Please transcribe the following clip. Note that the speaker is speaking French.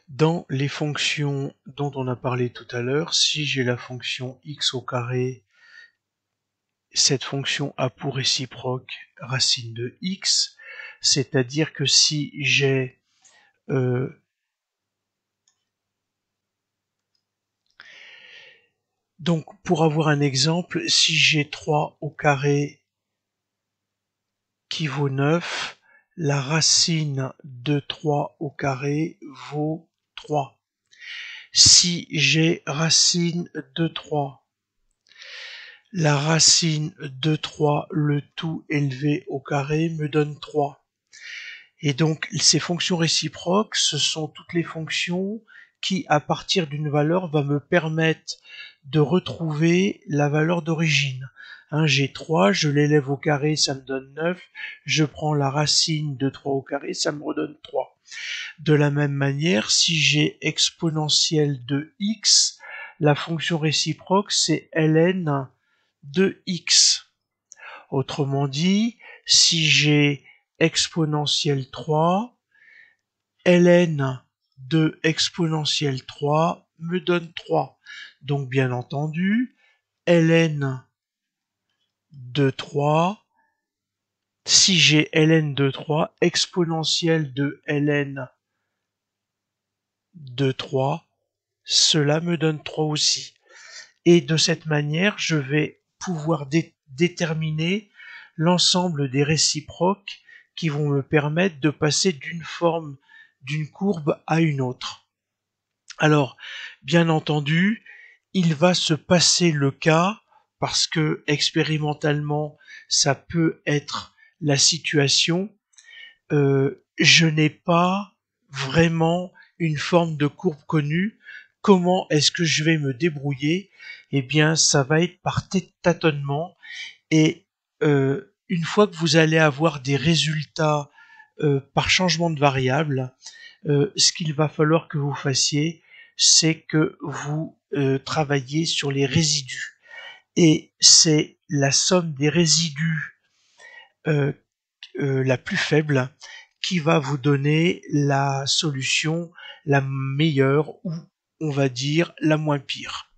Dans les fonctions dont on a parlé tout à l'heure, si j'ai la fonction x au carré, cette fonction a pour réciproque racine de x, c'est-à-dire que si j'ai donc pour avoir un exemple, si j'ai 3 au carré qui vaut 9, la racine de 3 au carré vaut 3. Si j'ai racine de 3, la racine de 3, le tout élevé au carré, me donne 3. Et donc, ces fonctions réciproques, ce sont toutes les fonctions qui, à partir d'une valeur, va me permettre de retrouver la valeur d'origine. J'ai 3, je l'élève au carré, ça me donne 9. Je prends la racine de 3 au carré, ça me redonne 3. De la même manière, si j'ai exponentielle de x, la fonction réciproque, c'est ln de x. Autrement dit, si j'ai exponentielle 3, ln de exponentielle 3 me donne 3. Donc bien entendu, ln de 3, si j'ai ln de 3, exponentielle de ln de 3, cela me donne 3 aussi. Et de cette manière, je vais pouvoir déterminer l'ensemble des réciproques qui vont me permettre de passer d'une courbe à une autre. Alors, bien entendu, il va se passer le cas, parce que expérimentalement, ça peut être la situation, je n'ai pas vraiment une forme de courbe connue. Comment est-ce que je vais me débrouiller? Eh bien, ça va être par tâtonnement. Et une fois que vous allez avoir des résultats par changement de variable, ce qu'il va falloir que vous fassiez, c'est que vous travaillez sur les résidus. Et c'est la somme des résidus la plus faible qui va vous donner la solution la meilleure ou on va dire la moins pire.